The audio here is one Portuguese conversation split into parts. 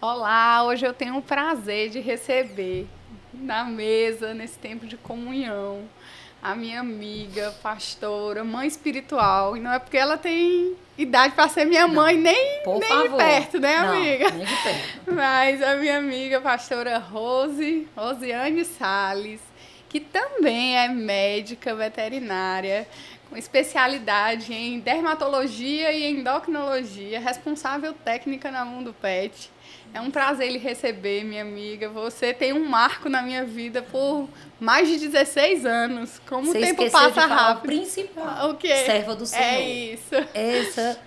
Olá, hoje eu tenho o prazer de receber na mesa, nesse tempo de comunhão, a minha amiga, pastora, mãe espiritual. E não é porque ela tem idade para ser minha mãe, Não, nem, por nem de favor. perto, né, Não, amiga? nem de perto. Mas a minha amiga, pastora Rosiane Salles, que também é médica veterinária, com especialidade em dermatologia e endocrinologia, responsável técnica na Mundo Pet. É um prazer lhe receber, minha amiga. Você tem um marco na minha vida por mais de 16 anos. Como o Você tempo esqueceu de passa falar o rápido. principal, O quê? serva do É Senhor. isso. Essa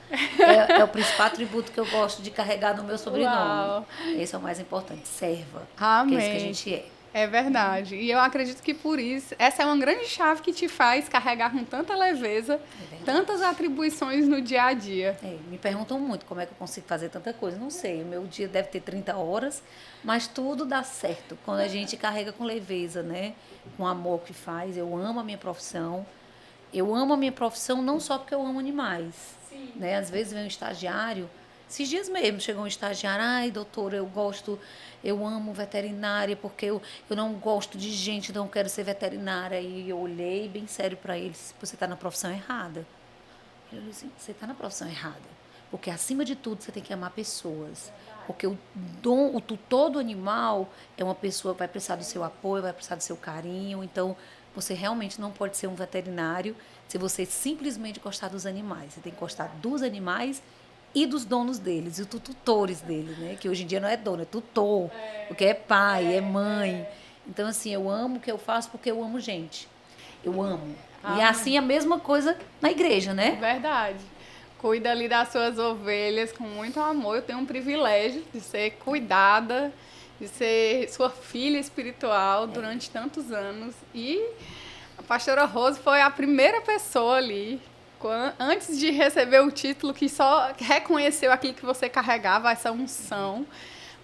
é o principal atributo que eu gosto de carregar no meu sobrenome. Uau. Esse é o mais importante, serva. Porque é isso que a Amém. gente é. É verdade. E eu acredito que por isso, essa é uma grande chave que te faz carregar com tanta leveza É verdade. tantas atribuições no dia a dia. Me perguntam muito como é que eu consigo fazer tanta coisa. Não sei, o meu dia deve ter 30 horas, mas tudo dá certo quando a gente carrega com leveza, né? Com amor que faz. Eu amo a minha profissão. Eu amo a minha profissão não só porque eu amo animais, né? Às vezes vem um estagiário, esses dias mesmo chegou um estagiário, ai doutora, eu amo veterinária porque eu não gosto de gente, não quero ser veterinária. E eu olhei bem sério para ele, disse, você está na profissão errada. Ele disse assim, você está na profissão errada, porque acima de tudo você tem que amar pessoas. Porque o tutor do animal é uma pessoa que vai precisar do seu apoio, vai precisar do seu carinho. Então, você realmente não pode ser um veterinário se você simplesmente gostar dos animais. Você tem que gostar dos animais e dos donos deles, e dos tutores deles, né? Que hoje em dia não é dono, é tutor, porque é pai, é mãe. Então, assim, eu amo o que eu faço porque eu amo gente. Eu amo. E Amém. assim a mesma coisa na igreja, né? Verdade. Cuida ali das suas ovelhas com muito amor. Eu tenho um privilégio de ser cuidada, de ser sua filha espiritual durante tantos anos. E a pastora Rose foi a primeira pessoa ali, antes de receber o título, que só reconheceu aquilo que você carregava, essa unção.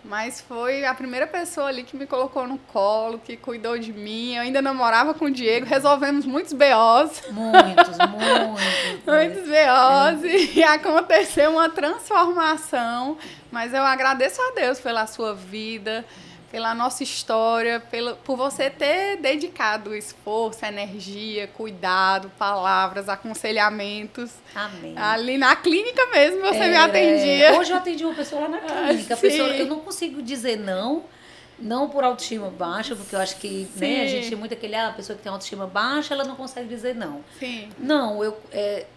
Mas foi a primeira pessoa ali que me colocou no colo, que cuidou de mim. Eu ainda namorava com o Diego, resolvemos muitos BOs. Muitos, muitos. Muitos BOs e aconteceu uma transformação. Mas eu agradeço a Deus pela sua vida, pela nossa história, por você ter dedicado esforço, energia, cuidado, palavras, aconselhamentos. Amém. Ali na clínica mesmo você me atendia. Hoje eu atendi uma pessoa lá na clínica. A pessoa, eu Sim, não consigo dizer não, não por autoestima baixa, porque eu acho que, né, a gente sim, tem muito aquele, a pessoa que tem autoestima baixa, ela não consegue dizer não. sim. Não,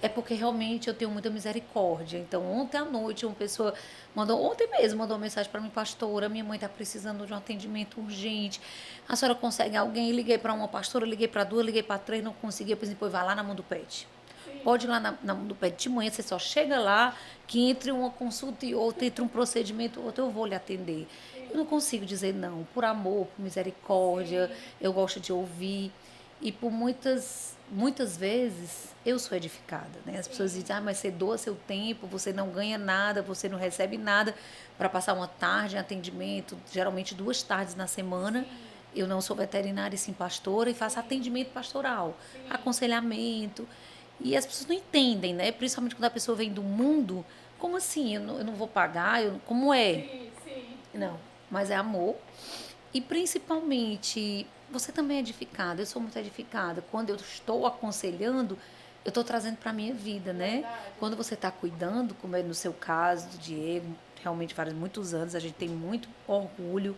é porque realmente eu tenho muita misericórdia. Então, ontem à noite, uma pessoa ontem mesmo, mandou uma mensagem para mim, pastora, minha mãe está precisando de um atendimento urgente. A senhora consegue alguém? Eu liguei para uma pastora, liguei para duas, liguei para três, não consegui. Eu pensei, depois vai lá na Mundo Pet. Pode ir lá na Mundo Pet de manhã, você só chega lá, que entre uma consulta e outra, entre um procedimento e outro, eu vou lhe atender. Eu não consigo dizer não, por amor, por misericórdia, eu gosto de ouvir. E por muitas vezes eu sou edificada, né? As pessoas dizem, mas você doa seu tempo, você não ganha nada, você não recebe nada para passar uma tarde em atendimento, geralmente 2 tardes na semana. Eu não sou veterinária e sim pastora e faço atendimento pastoral, aconselhamento. E as pessoas não entendem, né? Principalmente quando a pessoa vem do mundo, como assim? Eu não vou pagar? Como é? Não, mas é amor. E principalmente, você também é edificada, eu sou muito edificada. Quando eu estou aconselhando, eu estou trazendo para a minha vida, né? Quando você está cuidando, como é no seu caso, do Diego, realmente faz muitos anos, a gente tem muito orgulho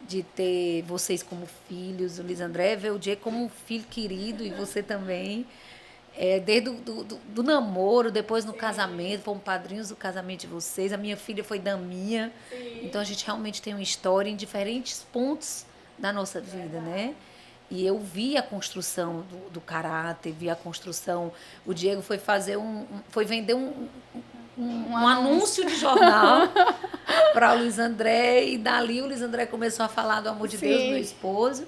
de ter vocês como filhos, o Luiz André vê o Diego como um filho querido e você também. Desde do namoro, depois no casamento, fomos padrinhos do casamento de vocês. A minha filha foi daminha. Então a gente realmente tem uma história em diferentes pontos da nossa vida, né? E eu vi a construção do caráter, vi a construção. O Diego foi fazer foi vender um anúncio de jornal para o Luiz André, e dali o Luiz André começou a falar do amor de Deus, meu Sim, esposo.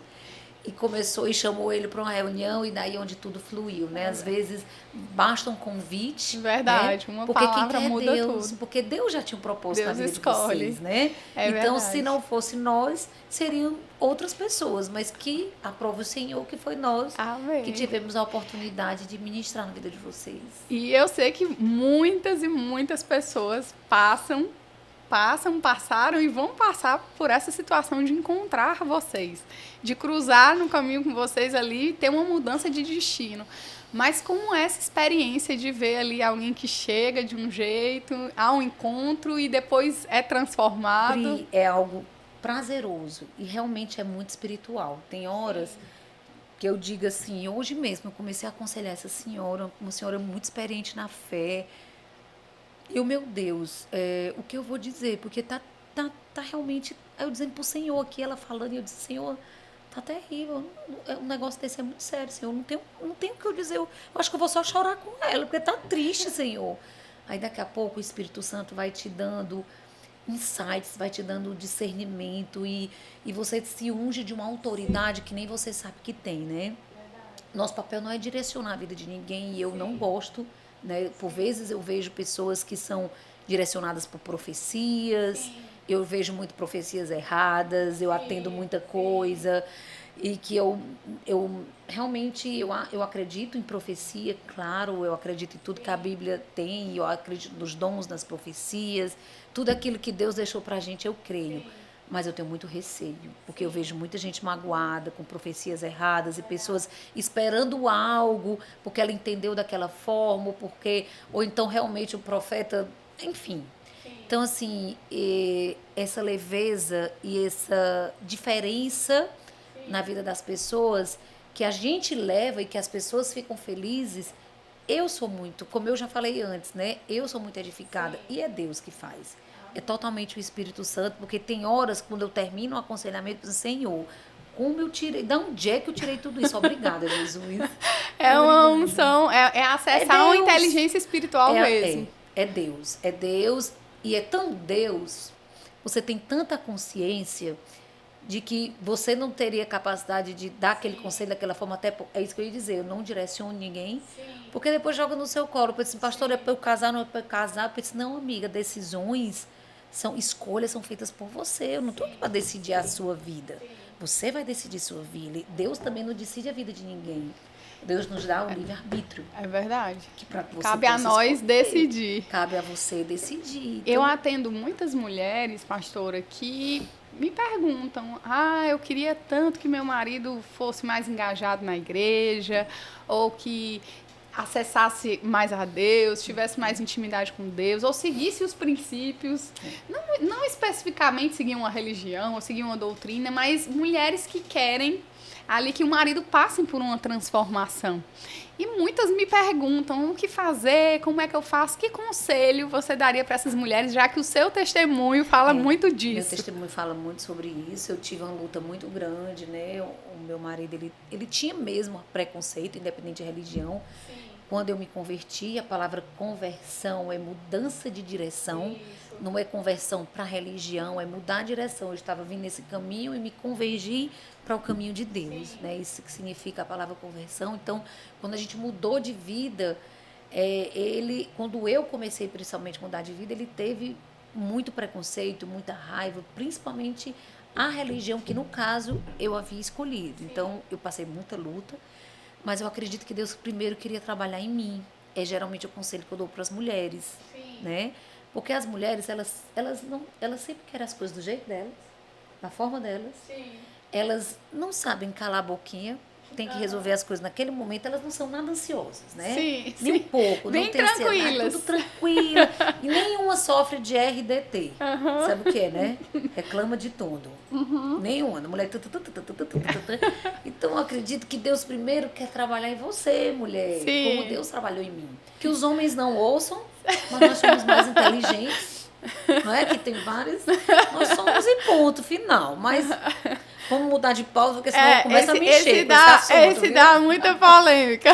E começou e chamou ele para uma reunião e daí onde tudo fluiu, né? Às vezes basta um convite, né? verdade. Uma Porque quem palavra quer é muda Deus, tudo. porque Deus já tinha um propósito na Deus vida de escolhe. vocês, né? É Então, se verdade. não fosse nós, seriam outras pessoas, mas que aprove o Senhor que foi nós que Amém. tivemos a oportunidade de ministrar na vida de vocês. E eu sei que muitas e muitas pessoas passam passaram e vão passar por essa situação de encontrar vocês, de cruzar no caminho com vocês ali e ter uma mudança de destino. Mas como é essa experiência de ver ali alguém que chega de um jeito, há um encontro e depois é transformado? Pri, é algo prazeroso e realmente é muito espiritual. Tem horas que eu digo assim, hoje mesmo eu comecei a aconselhar essa senhora, uma senhora muito experiente na fé. E o meu Deus, o que eu vou dizer? Porque tá realmente, eu dizendo pro Senhor aqui, ela falando, e eu disse, Senhor, tá terrível, um negócio desse é muito sério, Senhor, não tenho o que eu dizer, eu acho que eu vou só chorar com ela, porque tá triste, Senhor. Aí daqui a pouco o Espírito Santo vai te dando insights, vai te dando discernimento e você se unge de uma autoridade que nem você sabe que tem, né? Nosso papel não é direcionar a vida de ninguém e eu não gosto, né? Por vezes eu vejo pessoas que são direcionadas por profecias, eu vejo muito profecias erradas, eu atendo muita coisa e que eu realmente eu acredito em profecia, claro, eu acredito em tudo que a Bíblia tem, eu acredito nos dons das profecias, tudo aquilo que Deus deixou pra gente eu creio. Mas eu tenho muito receio, porque eu vejo muita gente magoada, com profecias erradas e pessoas esperando algo, porque ela entendeu daquela forma, ou então realmente o profeta, enfim. Então, assim, essa leveza e essa diferença na vida das pessoas, que a gente leva e que as pessoas ficam felizes, eu sou muito, como eu já falei antes, né? Eu sou muito edificada e é Deus que faz. É totalmente o Espírito Santo, porque tem horas quando eu termino o aconselhamento, eu digo, Senhor, como eu tirei, da onde é que eu tirei tudo isso? Obrigada, Jesus. É uma Obrigada. unção, é acessar uma inteligência espiritual mesmo. É Deus e é tão Deus. Você tem tanta consciência de que você não teria capacidade de dar aquele conselho daquela forma, até é isso que eu ia dizer, eu não direciono ninguém, porque depois joga no seu colo, eu disse, pastor, é para eu casar, não é para eu casar, eu disse, não, amiga, decisões escolhas são feitas por você, eu não estou aqui para decidir a sua vida, você vai decidir sua vida, Deus também não decide a vida de ninguém, Deus nos dá o livre-arbítrio. É verdade. Que para você cabe a nós decidir. Cabe a você decidir. Então, eu atendo muitas mulheres, pastora, que me perguntam: eu queria tanto que meu marido fosse mais engajado na igreja, ou que acessasse mais a Deus, tivesse mais intimidade com Deus, ou seguisse os princípios, não especificamente seguir uma religião ou seguir uma doutrina, mas mulheres que querem ali que o marido passe por uma transformação. E muitas me perguntam o que fazer, como é que eu faço, que conselho você daria para essas mulheres, já que o seu testemunho fala muito disso. Meu testemunho fala muito sobre isso. Eu tive uma luta muito grande, né? O meu marido, ele tinha mesmo preconceito, independente de religião. Sim. Quando eu me converti, a palavra conversão é mudança de direção. Isso. Não é conversão para religião, é mudar a direção. Eu estava vindo nesse caminho e me convergi para o caminho de Deus, né? Isso que significa a palavra conversão. Então, quando a gente mudou de vida, quando eu comecei principalmente a mudar de vida, ele teve muito preconceito, muita raiva, principalmente a religião que, no caso, eu havia escolhido. Então, eu passei muita luta, mas eu acredito que Deus primeiro queria trabalhar em mim. É geralmente o conselho que eu dou para as mulheres, né? Porque as mulheres, elas sempre querem as coisas do jeito delas, da forma delas. Sim. Elas não sabem calar a boquinha, tem que resolver as coisas naquele momento, elas não são nada ansiosas, né? Sim, nem um pouco, bem não tem tranquilas. Tudo tranquila. E nenhuma sofre de RDT. Sabe o que é, né? Reclama de tudo. Nenhuma. A mulher... Então, eu acredito que Deus primeiro quer trabalhar em você, mulher. Sim. Como Deus trabalhou em mim. Que os homens não ouçam, mas nós somos mais inteligentes. Não é? Que tem vários. Nós somos em ponto final. Mas vamos mudar de pauta, porque senão começa a me encher com esse assunto. Esse dá muita polêmica.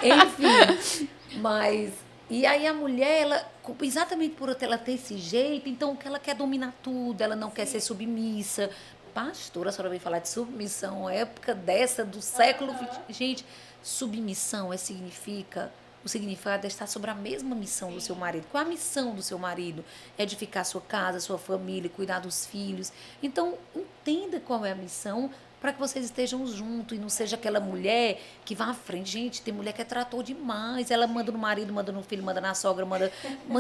Enfim, mas... E aí a mulher, ela, exatamente por ela ter esse jeito, então que ela quer dominar tudo, ela não quer ser submissa. Pastora, a senhora veio falar de submissão, época dessa, do século XX. Gente, submissão o significado é estar sobre a mesma missão do seu marido. Qual é a missão do seu marido? Edificar sua casa, sua família, cuidar dos filhos. Então, entenda qual é a missão para que vocês estejam juntos e não seja aquela mulher que vá à frente. Gente, tem mulher que é trator demais. Ela manda no marido, manda no filho, manda na sogra, manda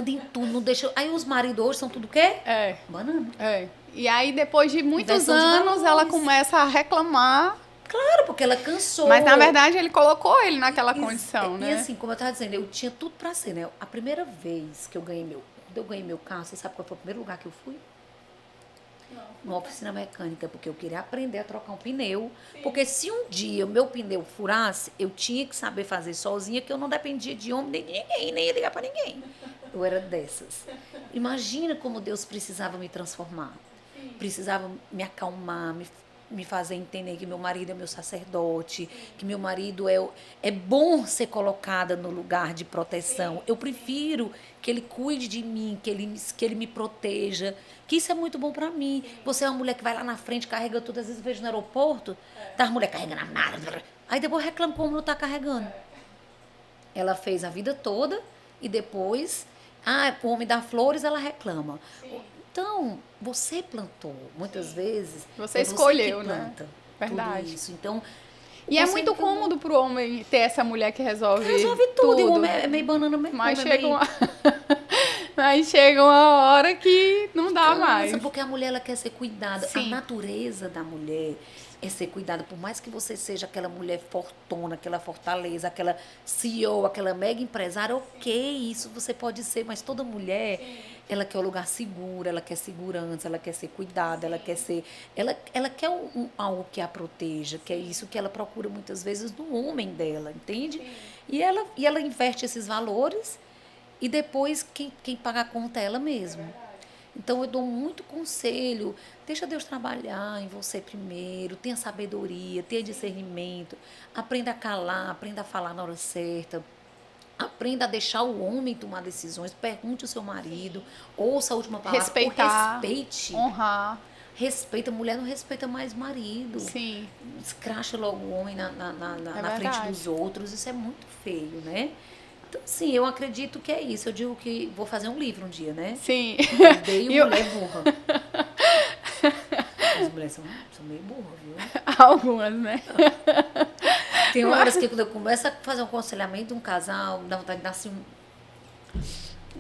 em tudo, não deixa. Aí os maridos hoje são tudo o quê? Banana. E aí, depois de muitos Inversão de anos, ela valores. começa a reclamar. Claro, porque ela cansou. Mas, na verdade, ele colocou ele naquela condição, né? E assim, como eu estava dizendo, eu tinha tudo para ser, né? A primeira vez que eu ganhei quando eu ganhei meu carro, você sabe qual foi o primeiro lugar que eu fui? Numa oficina mecânica, porque eu queria aprender a trocar um pneu. Sim. Porque se um dia o meu pneu furasse, eu tinha que saber fazer sozinha, que eu não dependia de homem, nem de ninguém, nem ia ligar para ninguém. Eu era dessas. Imagina como Deus precisava me transformar. Sim. Precisava me acalmar, me fazer entender que meu marido é meu sacerdote, que meu marido é bom ser colocada no lugar de proteção. Eu prefiro que ele cuide de mim, que ele me proteja, que isso é muito bom para mim. Você é uma mulher que vai lá na frente, carrega tudo, às vezes eu vejo no aeroporto, tá a mulher carregando nada, aí depois reclama como não tá carregando. Ela fez a vida toda e depois, o homem dá flores, ela reclama. Então, você plantou, muitas vezes. Você escolheu, você que planta, né? Verdade. Tudo isso. Então, e é muito cômodo pro homem ter essa mulher que resolve tudo. E o homem é meio banana mesmo. Mas chega uma hora que não dá mais. Porque a mulher ela quer ser cuidada. Sim. A natureza da mulher é ser cuidada. Por mais que você seja aquela mulher fortuna, aquela fortaleza, aquela CEO, aquela mega empresária, ok, isso você pode ser, mas toda mulher, ela quer um lugar seguro, ela quer segurança, ela quer ser cuidada, ela quer ser... Ela quer algo que a proteja, que é isso que ela procura muitas vezes no homem dela, entende? E ela investe esses valores e depois quem paga a conta é ela mesma. Então, eu dou muito conselho, deixa Deus trabalhar em você primeiro, tenha sabedoria, tenha discernimento, aprenda a calar, aprenda a falar na hora certa, aprenda a deixar o homem tomar decisões, pergunte ao seu marido, ouça a última palavra, respeitar, respeite, honrar. Respeita, mulher não respeita mais marido. Sim. Escracha logo o homem na frente dos outros, isso é muito feio, né? Então, sim, eu acredito que é isso. Eu digo que vou fazer um livro um dia, né? Sim. Odeio mulher burra. As mulheres são meio burras, viu? Algumas, né? Tem horas que quando eu começo a fazer um aconselhamento de um casal, dá vontade de dar assim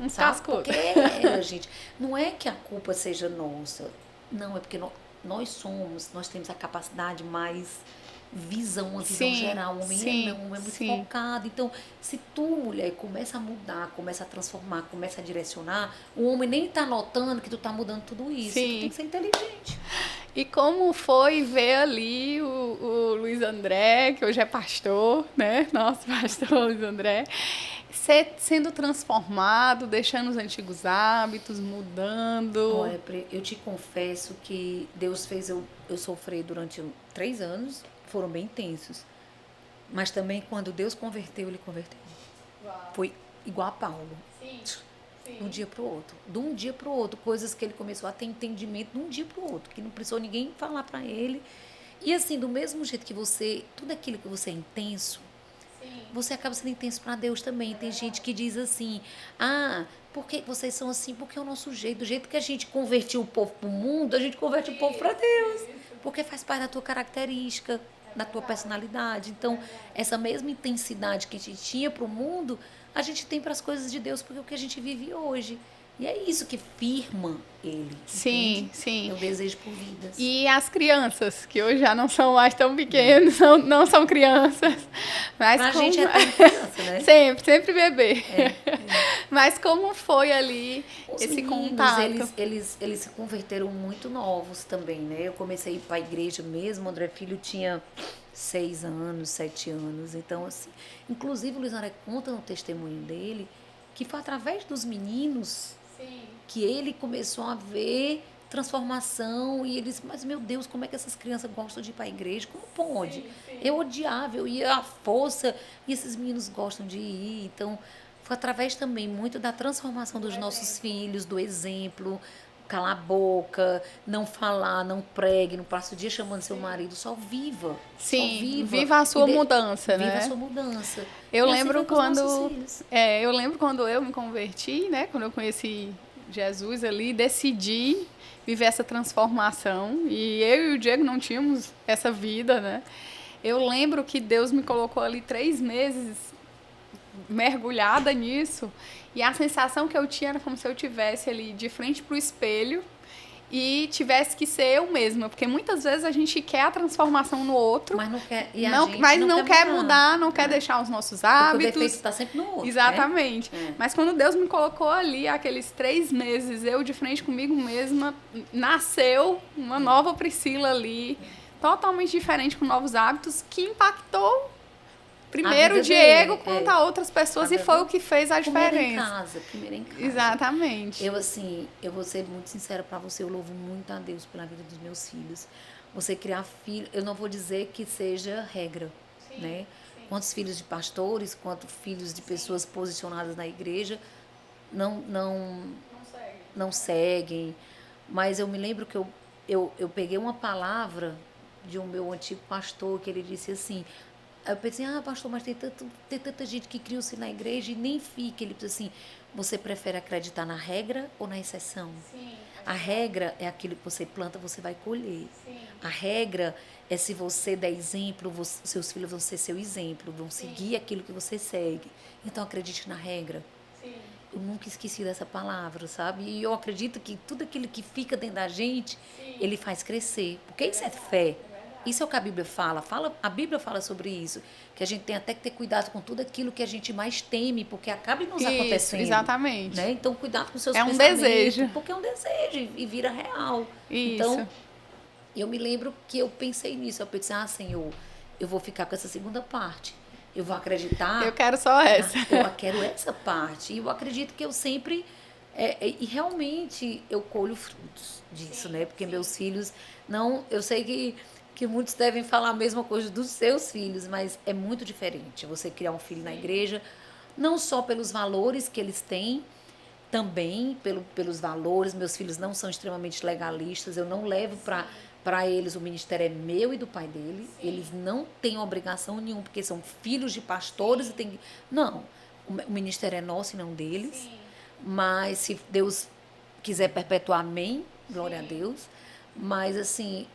um cascudo. Porque, gente, não é que a culpa seja nossa. Não, é porque nós temos a capacidade mais... uma visão geral, o homem é muito focado. Então, se tu, mulher, começa a mudar, começa a transformar, começa a direcionar, o homem nem tá notando que tu tá mudando tudo isso. Tu tem que ser inteligente. E como foi ver ali o Luiz André, que hoje é pastor, né? Nosso pastor Luiz André, sendo transformado, deixando os antigos hábitos, mudando. Olha, eu te confesso que Deus fez eu sofrer durante 3 anos. Foram bem intensos. Mas também, quando Deus converteu, Ele converteu. Uau. Foi igual a Paulo. Sim. De um dia para o outro. De um dia para o outro. Coisas que ele começou a ter entendimento de um dia para o outro. Que não precisou ninguém falar para ele. E assim, do mesmo jeito que tudo aquilo que você é intenso, você acaba sendo intenso para Deus também. Tem gente que diz assim, por que vocês são assim? Porque é o nosso jeito. Do jeito que a gente convertiu o povo para o mundo, a gente converte o povo para Deus. Porque faz parte da tua característica, da tua personalidade. Então, essa mesma intensidade que a gente tinha para o mundo, a gente tem para as coisas de Deus, porque é o que a gente vive hoje. E é isso que firma ele. Sim, entende? sim. É o desejo por vidas. E as crianças, que hoje já não são mais tão pequenas, não são crianças. Mas a gente é tão criança, né? Sempre bebê. Mas como foi ali os esse meninos, contato? Eles se converteram muito novos também, né? Eu comecei a ir para a igreja mesmo, o André Filho tinha 6 anos, 7 anos. Então, assim, inclusive o Luiz André conta no testemunho dele que foi através dos meninos que ele começou a ver transformação e eles, mas meu Deus, como é que essas crianças gostam de ir para a igreja? Como pode? Eu odiava, eu ia à força e esses meninos gostam de ir. Então, foi através também muito da transformação dos nossos filhos, do exemplo, calar a boca, não falar, não pregue, não passe o dia chamando seu marido, só viva. Sim, viva a sua mudança, né? Viva a sua mudança. Eu lembro quando eu me converti, né? Quando eu conheci Jesus ali, decidi viver essa transformação. E eu e o Diego não tínhamos essa vida, né? Eu lembro que Deus me colocou ali 3 meses mergulhada nisso. E a sensação que eu tinha era como se eu tivesse ali de frente para o espelho e tivesse que ser eu mesma, porque muitas vezes a gente quer a transformação no outro, mas não quer, mas não quer mudar, não quer deixar os nossos hábitos. Porque o defeito está sempre no outro. Exatamente. Né? Mas quando Deus me colocou ali, aqueles 3 meses, eu de frente comigo mesma, nasceu uma nova Priscila ali, totalmente diferente, com novos hábitos, que impactou primeiro o Diego quanto a outras pessoas, e foi o que fez a diferença. Primeiro em casa. Exatamente. Eu vou ser muito sincera para você, eu louvo muito a Deus pela vida dos meus filhos. Você criar filho, eu não vou dizer que seja regra, sim, né? Sim. Quantos filhos de pastores, quantos filhos de pessoas posicionadas na igreja não seguem. Mas eu me lembro que eu peguei uma palavra de um meu antigo pastor, que ele disse assim. Aí eu pensei, pastor, mas tem tanta gente que criou-se na igreja e nem fica. Ele disse assim, você prefere acreditar na regra ou na exceção? Sim, a regra é aquilo que você planta, você vai colher. Sim. A regra é se você der exemplo, seus filhos vão ser seu exemplo, vão seguir aquilo que você segue. Então acredite na regra. Sim. Eu nunca esqueci dessa palavra, sabe? E eu acredito que tudo aquilo que fica dentro da gente, sim, ele faz crescer. Porque isso é fé. Isso é o que a Bíblia fala. A Bíblia fala sobre isso. Que a gente tem até que ter cuidado com tudo aquilo que a gente mais teme, porque acaba nos acontecendo. Exatamente. Né? Então, cuidado com seus pensamentos. É um desejo. Porque é um desejo e vira real. Isso. Então, eu me lembro que eu pensei nisso. Eu pensei, Senhor, eu vou ficar com essa segunda parte. Eu vou acreditar. Eu quero só essa. Eu quero essa parte. E eu acredito que eu sempre... e realmente eu colho frutos disso, sim, né? Porque sim, meus filhos... não, eu sei que muitos devem falar a mesma coisa dos seus filhos, mas é muito diferente você criar um filho na igreja, não só pelos valores que eles têm, também pelos valores. Meus filhos não são extremamente legalistas, eu não levo para eles, o ministério é meu e do pai dele, sim, eles não têm obrigação nenhuma, porque são filhos de pastores, sim, e tem... Não, o ministério é nosso e não deles, sim, mas se Deus quiser perpetuar, amém, glória, sim, a Deus, mas assim...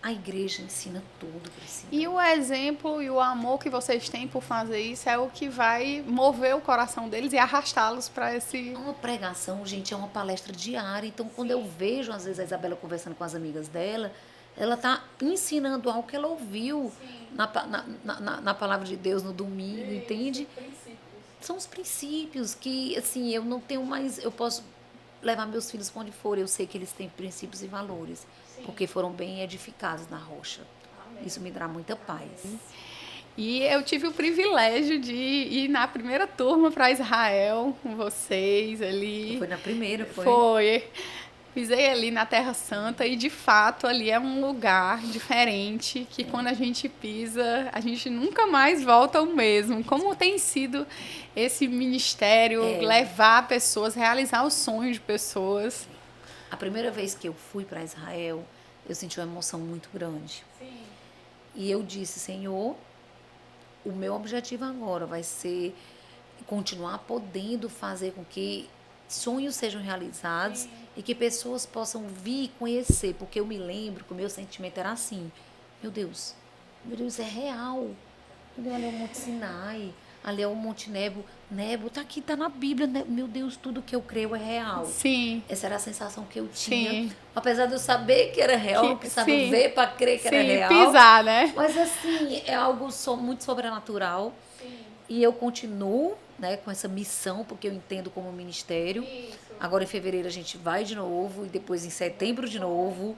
A igreja ensina tudo, Priscila. E o exemplo e o amor que vocês têm por fazer isso é o que vai mover o coração deles e arrastá-los para esse... Uma pregação, gente, é uma palestra diária. Então, quando, sim, eu vejo, às vezes, a Isabela conversando com as amigas dela, ela está ensinando algo que ela ouviu na palavra de Deus no domingo, entende? Princípios. São os princípios que, assim, eu não tenho mais... Eu posso levar meus filhos para onde for, eu sei que eles têm princípios e valores. Porque foram bem edificados na rocha. Amém. Isso me dá muita paz. E eu tive o privilégio de ir na primeira turma para Israel com vocês ali. Foi na primeira, foi? Foi. Pisei ali na Terra Santa e, de fato, ali é um lugar diferente que, quando a gente pisa, a gente nunca mais volta ao mesmo. Como tem sido esse ministério, levar pessoas, realizar os sonhos de pessoas. A primeira vez que eu fui para Israel, eu senti uma emoção muito grande. Sim. E eu disse, Senhor, o meu objetivo agora vai ser continuar podendo fazer com que sonhos sejam realizados, sim, e que pessoas possam vir e conhecer. Porque eu me lembro que o meu sentimento era assim, meu Deus, é real. Ali é o Monte Sinai, ali é o Monte Nebo, tá aqui, tá na Bíblia, né? Meu Deus, tudo que eu creio é real. Sim. Essa era a sensação que eu tinha. Sim. Apesar de eu saber que era real, eu precisava, sim, ver para crer que, sim, era real. Pisar, né? Mas assim, é algo muito sobrenatural. Sim. E eu continuo, né, com essa missão, porque eu entendo como ministério. Isso. Agora em fevereiro a gente vai de novo, e depois em setembro de novo.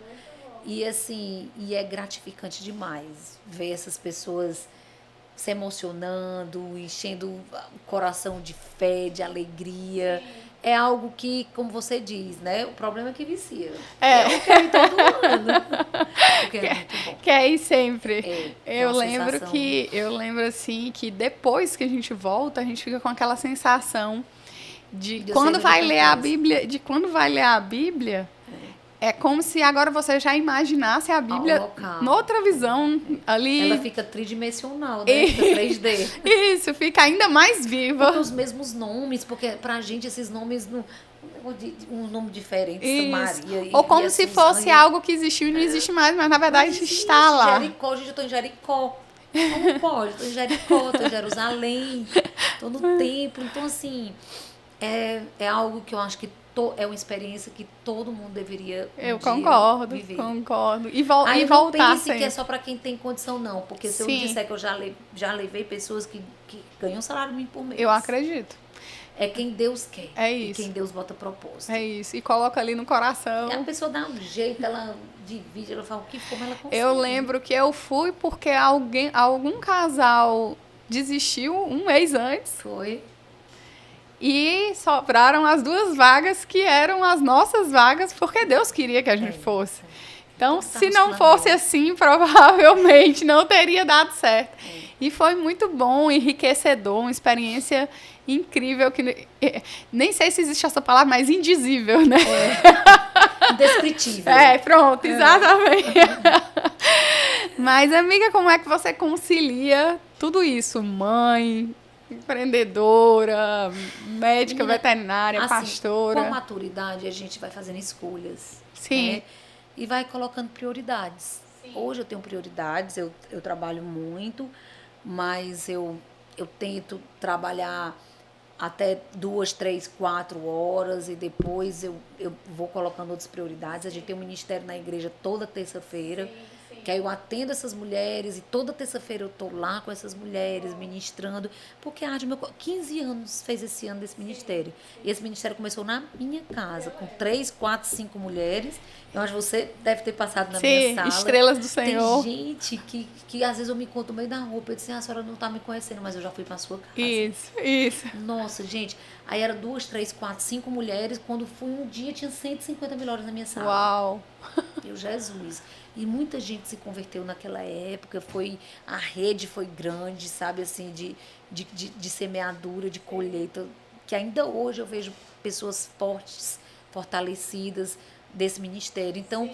E assim, é gratificante demais ver essas pessoas se emocionando, enchendo o coração de fé, de alegria. Sim. É algo que, como você diz, né? O problema é que vicia. Eu quero ir todo ano. Porque é muito bom. Quer ir sempre. Eu lembro assim que depois que a gente volta, a gente fica com aquela sensação de quando vai ler a Bíblia, É como se agora você já imaginasse a Bíblia noutra visão ali. Ela fica tridimensional, né? Fica 3D. Isso, fica ainda mais viva. Porque os mesmos nomes, porque pra gente esses nomes não. Um nome diferente, Maria. Ou como se fosse algo que existiu e não existe mais, mas na verdade está lá. Jericó, gente, eu tô em Jericó. Como pode? Tô em Jericó, tô em Jerusalém, tô no templo. Então, assim, é algo que eu acho que é uma experiência que todo mundo deveria viver. Concordo. E Aí voltar não pense sempre. que é só para quem tem condição, não. Porque se eu disser que eu já levei pessoas que ganham salário mínimo por mês. Eu acredito. É quem Deus quer. É isso. E quem Deus bota propósito. É isso. E coloca ali no coração. E a pessoa dá um jeito, ela divide, ela fala como ela consegue. Eu lembro que eu fui porque algum casal desistiu um mês antes. Foi. E sobraram as 2 vagas que eram as nossas vagas, porque Deus queria que a gente fosse. Então, se não fosse assim, provavelmente não teria dado certo. E foi muito bom, enriquecedor, uma experiência incrível, que nem sei se existe essa palavra, mas indizível, né? Indescritível. Pronto, exatamente. Mas, amiga, como é que você concilia tudo isso? Mãe, empreendedora, médica, veterinária, assim, pastora. Com a maturidade, a gente vai fazendo escolhas. Sim. Né? E vai colocando prioridades. Sim. Hoje eu tenho prioridades, eu trabalho muito, mas eu tento trabalhar até 2, 3, 4 horas e depois eu vou colocando outras prioridades. A gente tem um ministério na igreja toda terça-feira, que aí eu atendo essas mulheres e toda terça-feira eu estou lá com essas mulheres ministrando, porque a Rádio 15 anos fez esse ano desse ministério. E esse ministério começou na minha casa, com 3, 4, 5 mulheres. Eu acho que você deve ter passado na minha sala. Estrelas do Senhor. Tem gente que às vezes eu me encontro no meio da rua, eu disse, a senhora não está me conhecendo, mas eu já fui para a sua casa. Isso. Nossa, gente, aí era 2, 3, 4, 5 mulheres, quando fui um dia tinha 150 mil horas na minha sala. Uau! Meu Jesus! E muita gente se converteu naquela época, a rede foi grande, sabe, assim, de semeadura, de colheita, que ainda hoje eu vejo pessoas fortes, fortalecidas desse ministério. Então,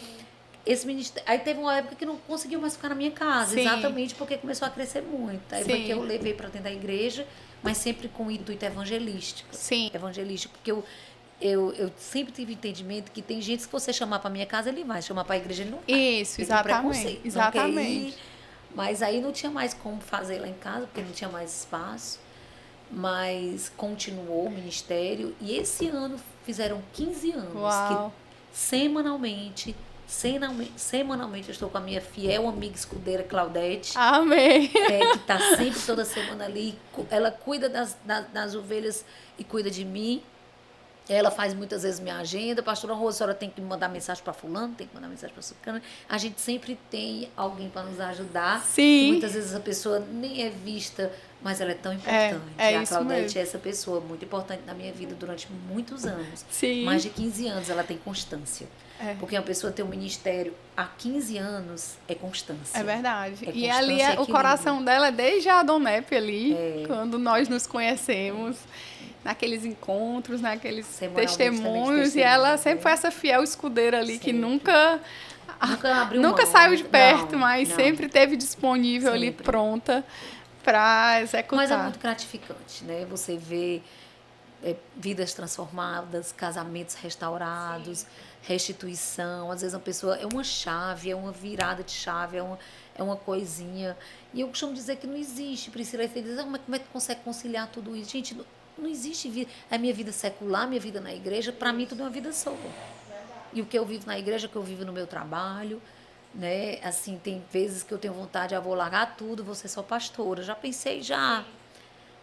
esse ministério, aí teve uma época que não conseguiu mais ficar na minha casa, exatamente porque começou a crescer muito. Aí foi que eu levei para dentro da igreja, mas sempre com o intuito evangelístico. Porque eu sempre tive entendimento que tem gente que você chamar para minha casa, ele vai. Chamar para a igreja, ele não vai. Isso, exatamente. Não quer ir, mas aí não tinha mais como fazer lá em casa, porque não tinha mais espaço. Mas continuou o ministério. E esse ano fizeram 15 anos. Uau. Que semanalmente eu estou com a minha fiel amiga escudeira Claudete. Amém. Que está sempre toda semana ali. Ela cuida das ovelhas e cuida de mim. Ela faz muitas vezes minha agenda. Pastora Rosa, a senhora tem que mandar mensagem para fulano, tem que mandar mensagem para fulano. A gente sempre tem alguém para nos ajudar. Sim. Muitas vezes a pessoa nem é vista, mas ela é tão importante. A Claudete é essa pessoa muito importante na minha vida durante muitos anos. Sim. Mais de 15 anos ela tem constância. Porque uma pessoa ter um ministério há 15 anos é constância. É verdade. E ali o coração dela é desde a Adonep ali, quando nós nos conhecemos. Naqueles encontros, naqueles testemunhos. E ela sempre foi essa fiel escudeira ali, que nunca saiu de perto, mas sempre esteve disponível ali, pronta para executar. Mas é muito gratificante, né? Você vê vidas transformadas, casamentos restaurados, restituição. Às vezes uma pessoa é uma chave, é uma virada de chave, é uma coisinha. E eu costumo dizer que não existe, Priscila. Você diz, como é que consegue conciliar tudo isso? Gente, não existe a minha vida secular, minha vida na igreja, para mim tudo é uma vida só. E o que eu vivo na igreja, o que eu vivo no meu trabalho, né? Assim, tem vezes que eu tenho vontade, eu vou largar tudo, vou ser só pastora. Já pensei,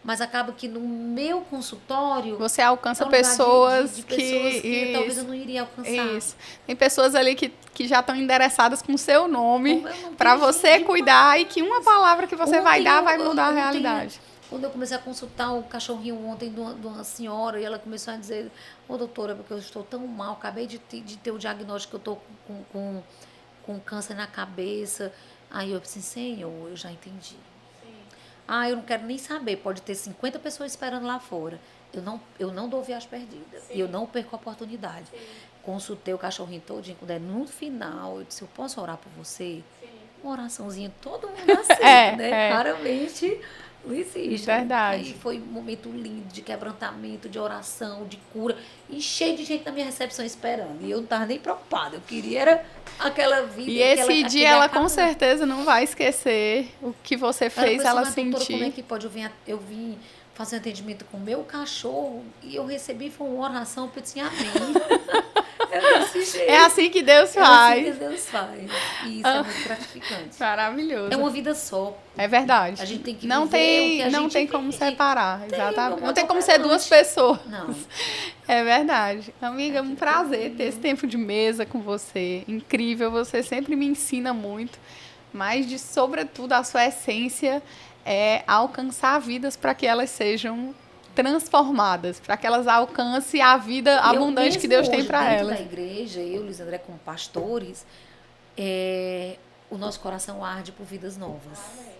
mas acaba que no meu consultório você alcança pessoas de pessoas que talvez eu não iria alcançar. Isso. Tem pessoas ali que já estão endereçadas com o seu nome para você cuidar e que uma palavra que você vai dar vai mudar a realidade. Quando eu comecei a consultar o cachorrinho ontem de uma senhora, e ela começou a dizer, doutora, porque eu estou tão mal, acabei de ter o diagnóstico que eu estou com câncer na cabeça. Aí eu pensei, Senhor, eu já entendi. Eu não quero nem saber, pode ter 50 pessoas esperando lá fora. eu não dou viagem perdida. E eu não perco a oportunidade. Sim. Consultei o cachorrinho todinho. No final, eu disse, eu posso orar por você? Sim. Uma oraçãozinha, todo mundo aceita, né? Raramente não existe. Verdade. Aí foi um momento lindo de quebrantamento, de oração, de cura. E cheio de gente na minha recepção esperando. E eu não estava nem preocupada. Eu queria era aquela vida. E esse dia ela com certeza não vai esquecer o que você fez ela sentir. Como é que pode? Eu vim fazer um atendimento com o meu cachorro e eu recebi foi uma oração para eu dizer amém. É assim que Deus faz. É assim que Deus faz. E isso é muito gratificante. Maravilhoso. É uma vida só. É verdade. A gente tem que não viver tem, o que a não gente tem como separar, exatamente. Não tem como ser duas pessoas. Não. É verdade. Amiga, é um prazer ter esse tempo de mesa com você. Incrível, você sempre me ensina muito. Mas, sobretudo, a sua essência é alcançar vidas para que elas sejam transformadas, para que elas alcancem a vida abundante que Deus tem para elas. Na igreja, eu, Luiz André, como pastores, o nosso coração arde por vidas novas. Amém.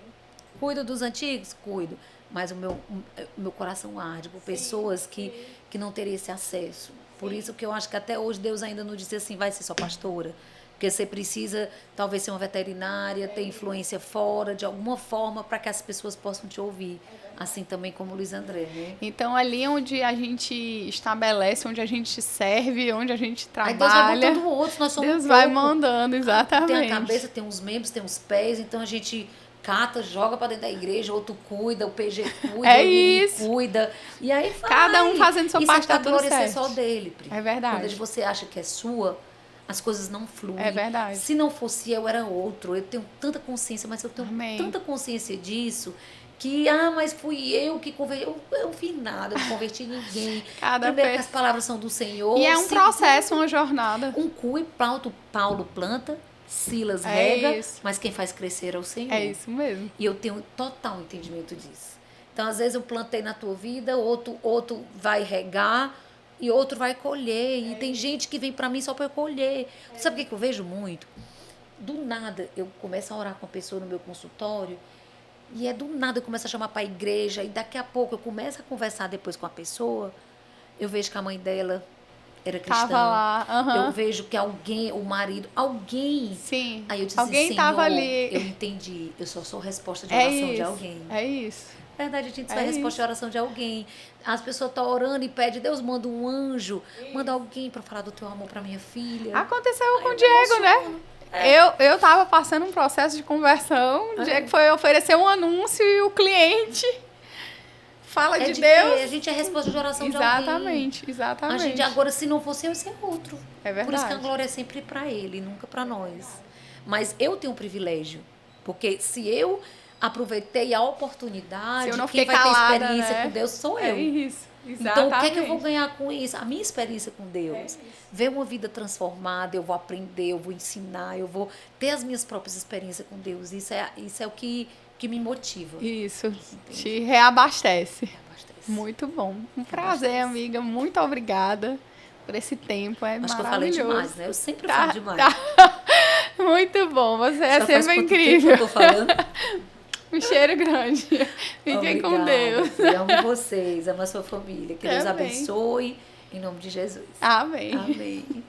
Cuido dos antigos? Cuido. Mas o meu coração arde por pessoas que não teriam esse acesso. Por isso que eu acho que até hoje Deus ainda não disse assim, vai ser só pastora. Porque você precisa, talvez, ser uma veterinária, ter influência fora, de alguma forma, para que as pessoas possam te ouvir. Assim também como o Luiz André, né? Então, ali onde a gente estabelece, onde a gente serve, onde a gente trabalha... Aí Deus vai botando outros, nós somos Deus vai mandando, exatamente. Tem a cabeça, tem os membros, tem os pés, então a gente cata, joga para dentro da igreja, outro cuida, o PG cuida, o Mini cuida. E aí vai. Cada um fazendo sua parte, tá tudo certo. Isso é só dele, Pri. É verdade. Quando você acha que é sua, as coisas não fluem. É verdade. Se não fosse eu, era outro. Eu tenho tanta consciência, mas eu tenho Amém. Tanta consciência disso que, mas fui eu que converti. Eu não fiz nada, eu não converti ninguém. Primeiro que as palavras são do Senhor. E é um processo, uma jornada. Um cu e Paulo planta, Silas rega, mas quem faz crescer é o Senhor. É isso mesmo. E eu tenho total entendimento disso. Então, às vezes, eu plantei na tua vida, outro vai regar e outro vai colher. E tem gente que vem para mim só para eu colher. Sabe o que eu vejo muito? Do nada, eu começo a orar com a pessoa no meu consultório e do nada eu começo a chamar para a igreja e daqui a pouco eu começo a conversar depois com a pessoa, eu vejo que a mãe dela era cristã. Tava lá. Uhum. Eu vejo que alguém, o marido, alguém. Sim. Aí eu disse, alguém tava ali. Eu entendi. Eu só sou resposta de oração de alguém. É isso. Verdade, a gente só é resposta de oração de alguém. As pessoas estão orando e pedem, Deus manda um anjo, manda alguém para falar do teu amor para minha filha. Aconteceu com o Diego, né? Eu tava passando um processo de conversão. O Diego foi oferecer um anúncio e o cliente fala de Deus. A gente é resposta de oração de alguém. Exatamente. A gente agora, se não fosse eu, seria outro. É verdade. Por isso que a glória é sempre para ele, nunca para nós. Mas eu tenho um privilégio, porque se eu aproveitei a oportunidade, se eu não quem vai calada, ter experiência com Deus sou eu. É isso. Exatamente. Então, o que é que eu vou ganhar com isso? A minha experiência com Deus. Ver uma vida transformada, eu vou aprender, eu vou ensinar, eu vou ter as minhas próprias experiências com Deus. Isso é o que me motiva. Isso, entende? Te reabastece. Muito bom. Um prazer, amiga. Muito obrigada por esse tempo. É Acho maravilhoso. Que eu falei demais, né? Eu sempre falo demais. Muito bom. Você é sempre incrível. Que eu tô falando. Um cheiro grande. Fiquem com Deus. Eu amo vocês, amo a sua família. Que Deus abençoe. Em nome de Jesus. Amém. Amém.